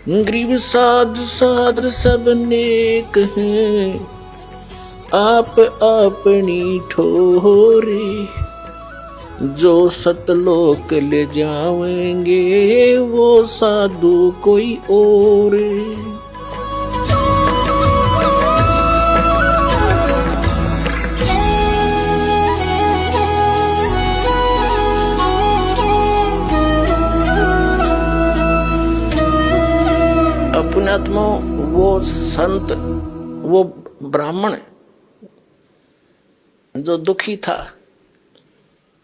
गरीब साध साध सब नेक हैं, आप अपनी ठोरे। जो सतलोक ले जाएंगे वो साधु कोई और। पुण्यात्मा वो संत, वो ब्राह्मण जो दुखी था,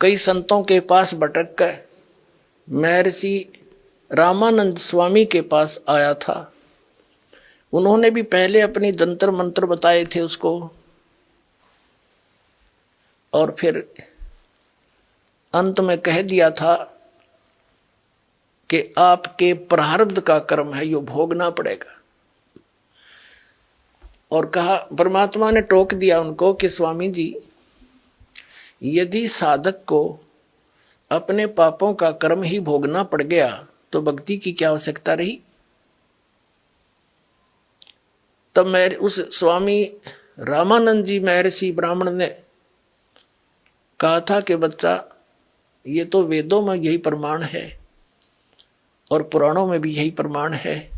कई संतों के पास भटक कर महर्षि रामानंद स्वामी के पास आया था। उन्होंने भी पहले अपनी जंतर मंत्र बताए थे उसको, और फिर अंत में कह दिया था कि आपके प्रारब्ध का कर्म है, यो भोगना पड़ेगा। और कहा, परमात्मा ने टोक दिया उनको कि स्वामी जी, यदि साधक को अपने पापों का कर्म ही भोगना पड़ गया तो भक्ति की क्या आवश्यकता रही। तब मैं उस स्वामी रामानंद जी महर्षि ब्राह्मण ने कहा था कि बच्चा, ये तो वेदों में यही प्रमाण है और पुराणों में भी यही प्रमाण है।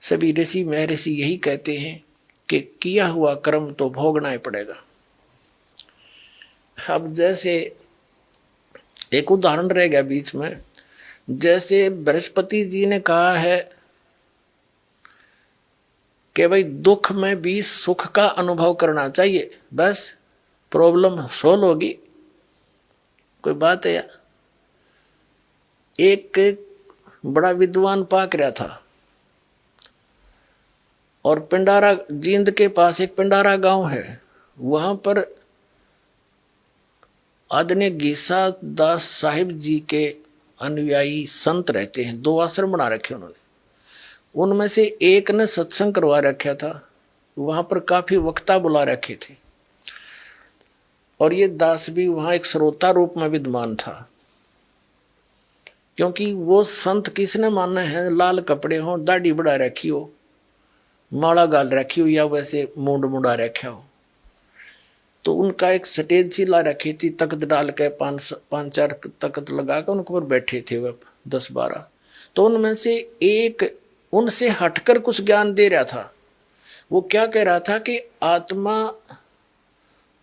सभी ऋषि महर्षि यही कहते हैं कि किया हुआ कर्म तो भोगना ही पड़ेगा। अब जैसे एक उदाहरण रह गया बीच में, जैसे बृहस्पति जी ने कहा है कि भाई दुख में भी सुख का अनुभव करना चाहिए, बस प्रॉब्लम सोल्व होगी। कोई बात है यार। एक बड़ा विद्वान पाक रहा था और पिंडारा, जींद के पास एक पिंडारा गांव है, वहां पर आदरणीय गीसा दास साहिब जी के अनुयायी संत रहते हैं। 2 आश्रम बना रखे उन्होंने। उनमें से एक ने सत्संग करवा रखा था, वहां पर काफी वक्ता बुला रखे थे, और ये दास भी वहां एक श्रोता रूप में विद्वान था। क्योंकि वो संत किसने मानना है, लाल कपड़े हो, दाढ़ी बढ़ा रखी हो, माला गाल रखी हो, या वैसे मूंड मुड़ा रखा हो। तो उनका एक स्टेज सी ला रखी थी, तख्त डाल के 5-4 तख्त लगा कर उनके ऊपर बैठे थे वह 10-12। तो उनमें से एक उनसे हटकर कुछ ज्ञान दे रहा था। वो क्या कह रहा था कि आत्मा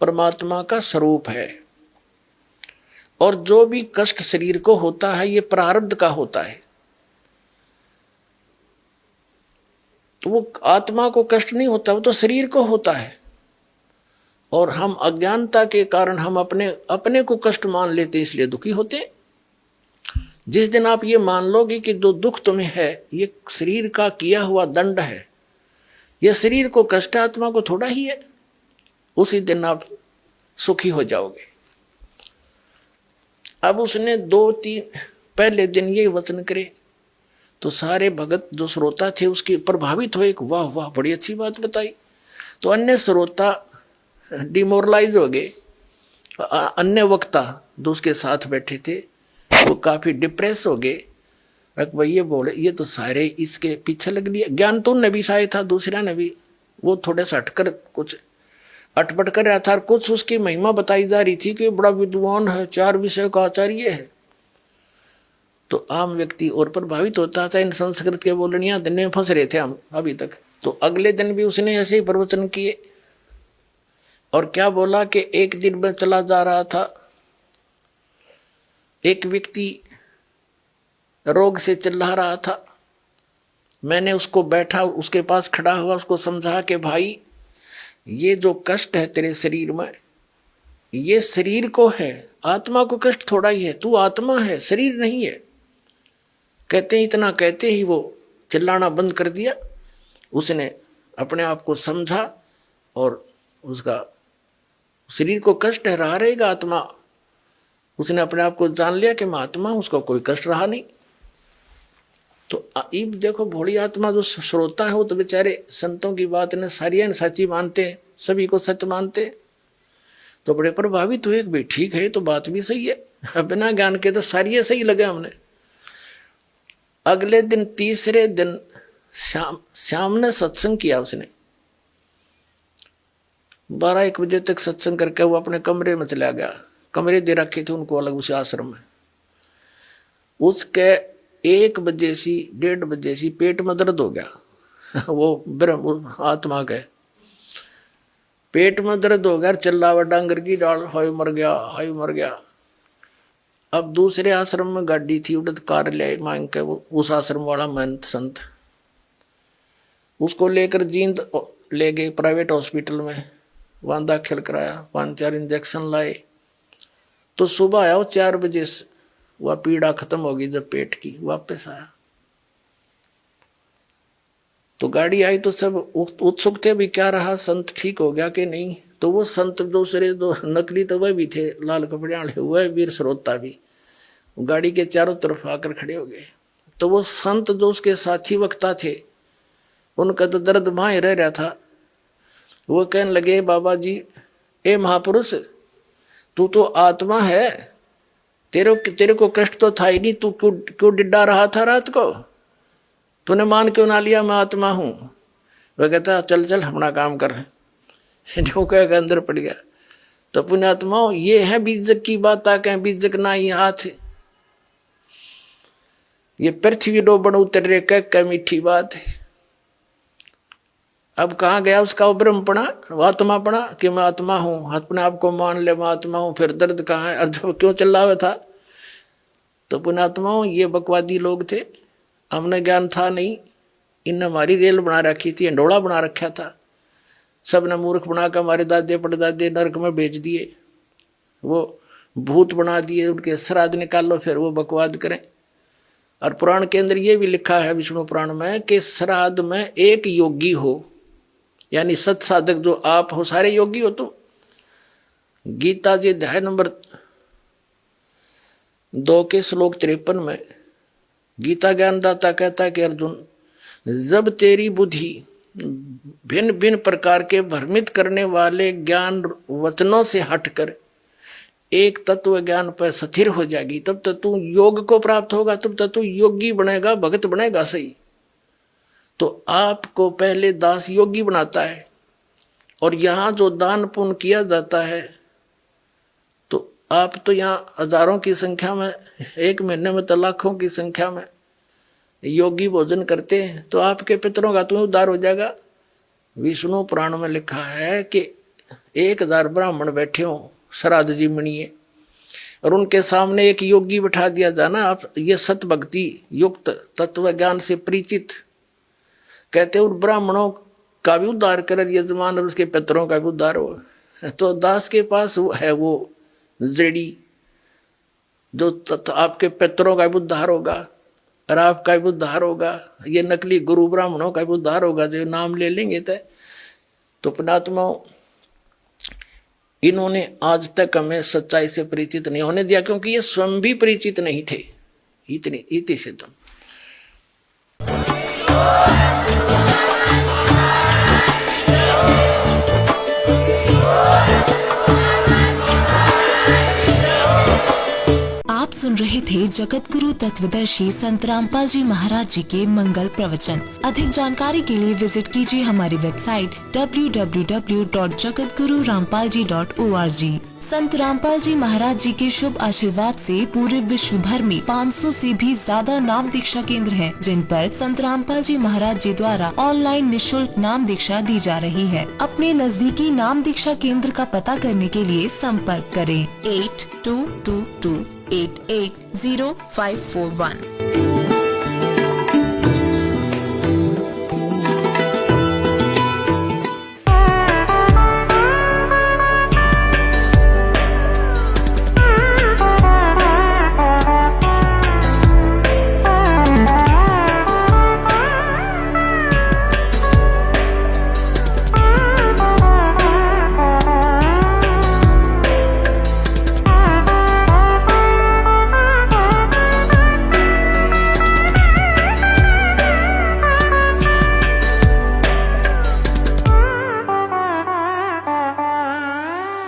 परमात्मा का स्वरूप है, और जो भी कष्ट शरीर को होता है ये प्रारब्ध का होता है। तो वो आत्मा को कष्ट नहीं होता, वो तो शरीर को होता है। और हम अज्ञानता के कारण हम अपने को कष्ट मान लेते, इसलिए दुखी होते। जिस दिन आप ये मान लोगे कि जो दुख तुम्हें है ये शरीर का किया हुआ दंड है, ये शरीर को कष्ट है, आत्मा को थोड़ा ही है, उसी दिन आप सुखी हो जाओगे। अब उसने 2-3 पहले दिन ये वचन करे तो सारे भगत जो श्रोता थे उसके प्रभावित हुए, वाह वाह बड़ी अच्छी बात बताई। तो अन्य श्रोता डिमोरलाइज हो गए। अन्य वक्ता जो उसके साथ बैठे थे वो काफी डिप्रेस हो गए। भाई ये बोले, ये तो सारे इसके पीछे लग लिया। ज्ञान तो उनने भी शायद था, दूसरा ने भी, वो थोड़े से हटकर कुछ अटपट कर रहा था, और कुछ उसकी महिमा बताई जा रही थी कि बड़ा विद्वान है, 4 विषय का आचार्य है। तो आम व्यक्ति और प्रभावित होता था। इन संस्कृत के बोलनिया दिन में फंस रहे थे हम अभी तक। तो अगले दिन भी उसने ऐसे ही प्रवचन किए, और क्या बोला कि एक दिन में चला जा रहा था, एक व्यक्ति रोग से चिल्ला रहा था। मैंने उसको बैठा, उसके पास खड़ा हुआ, उसको समझा कि भाई ये जो कष्ट है तेरे शरीर में, ये शरीर को है, आत्मा को कष्ट थोड़ा ही है। तू आत्मा है, शरीर नहीं है। कहते इतना कहते ही वो चिल्लाना बंद कर दिया। उसने अपने आप को समझा, और उसका शरीर को कष्ट है, रहा रहेगा आत्मा। उसने अपने आप को जान लिया कि मैं आत्मा हूं, उसको कोई कष्ट रहा नहीं। तो अब देखो, भोली आत्मा जो श्रोता है वो तो बेचारे संतों की बात ने सारी सच्ची मानते हैं, सभी को सच मानते। तो बड़े प्रभावित हुए कि भाई ठीक है, तो बात भी सही है, बिना ज्ञान के तो सारी सही लगे हमने। अगले दिन, तीसरे दिन शाम ने सत्संग किया उसने, 12-1 बजे तक सत्संग करके वो अपने कमरे में चला गया। कमरे दे रखे थे उनको अलग उस आश्रम में। उसके 1 बजे से 1:30 बजे से पेट में दर्द हो गया। वो ब्रह्म आत्मा के पेट में दर्द हो गया, चिल्लावा डांगर की डाल, हाय मर गया, हाय मर गया। अब दूसरे आश्रम में गाड़ी थी, उड़द कार ले मांग के वो उस आश्रम वाला महंत संत उसको लेकर जींद ले गए प्राइवेट हॉस्पिटल में, वहां दाखिल कराया, 5-4 इंजेक्शन लाए। तो सुबह आया वो 4 बजे से, वह पीड़ा खत्म हो गई जब पेट की, वापस आया। तो गाड़ी आई तो सब उत्सुक थे भी क्या रहा, संत ठीक हो गया कि नहीं। तो वो संत दूसरे दो नकली तो वह भी थे, लाल कपड़े वाले, वह वीर श्रोता भी गाड़ी के चारों तरफ आकर खड़े हो गए। तो वो संत जो उसके साथी वक्ता थे, उनका तो दर्द वहां रह रहा था। वो कहने लगे, बाबा जी, ए महापुरुष, तू तो आत्मा है, तेरे को कष्ट तो था ही नहीं, तू क्यों डिड्डा रहा था रात को, तूने मान क्यों ना लिया मैं आत्मा हूं। वह कहता चल चल अपना काम कर, जो कह अंदर पड़ गया। तो पुण्यात्मा ये है बीजक की बात, आ कहें बीजक ना ही हाथ, ये पृथ्वी डोबन उतर रे कह मीठी बात है। अब कहाँ गया उसका ब्रह्मपणा, आत्मापणा कि मैं आत्मा हूं, अपने आप को मान ले मैं आत्मा हूं। फिर दर्द कहाँ है, अब क्यों चिल्ला हुआ था। तो पुण्यात्माओं ये बकवादी लोग थे, हमने ज्ञान था नहीं, इनने हमारी रेल बना रखी थी, अंडोला बना रखा था, सबने मूर्ख बनाकर हमारे दादे परदादे नरक में भेज दिए, वो भूत बना दिए, उनके श्राद्ध निकालो फिर वो बकवाद करें। और पुराण के अंदर ये भी लिखा है विष्णु पुराण में कि श्राद्ध में एक योगी हो, यानी सत साधक जो आप हो, सारे योगी हो तुम। गीता जी अध्याय नंबर 2 के श्लोक 53 में गीता ज्ञानदाता कहता है कि अर्जुन, जब तेरी बुद्धि भिन्न भिन्न प्रकार के भ्रमित करने वाले ज्ञान वचनों से हटकर एक तत्व ज्ञान पर स्थिर हो जाएगी, तब तक तू योग को प्राप्त होगा, तब तक तू योगी बनेगा, भगत बनेगा। सही तो आपको पहले दास योगी बनाता है, और यहाँ जो दान पुण्य किया जाता है, तो आप तो यहाँ हजारों की संख्या में, 1 महीने में तो लाखों की संख्या में योगी भोजन करते हैं, तो आपके पितरों का तो उद्धार हो जाएगा। विष्णु पुराण में लिखा है कि 1000 ब्राह्मण बैठे हो श्राद्ध जी मणिए, और उनके सामने एक योगी बिठा दिया जाना, आप ये सत भक्ति युक्त तत्व ज्ञान से परिचित, कहते उन ब्राह्मणों का भी उद्धार कर यजमान, और उसके पितरों का भी उद्धार हो। तो दास के पास है वो जड़ी, जो आपके पितरों का भी उद्धार होगा और आपका भी उद्धार होगा। ये नकली गुरु ब्राह्मणों का भी उद्धार होगा जो नाम ले लेंगे। तो पुण्यात्माओं, इन्होंने आज तक हमें सच्चाई से परिचित नहीं होने दिया, क्योंकि ये स्वयं भी परिचित नहीं थे। इति सिद्धम। आप सुन रहे थे जगत गुरु तत्वदर्शी संत रामपाल जी महाराज जी के मंगल प्रवचन। अधिक जानकारी के लिए विजिट कीजिए हमारी वेबसाइट www.jagatgururampalji.org। संत रामपाल जी महाराज जी के शुभ आशीर्वाद से पूरे विश्व भर में 500 से भी ज्यादा नाम दीक्षा केंद्र हैं, जिन पर संत रामपाल जी महाराज जी द्वारा ऑनलाइन निशुल्क नाम दीक्षा दी जा रही है। अपने नजदीकी नाम दीक्षा केंद्र का पता करने के लिए संपर्क करें 8222880541।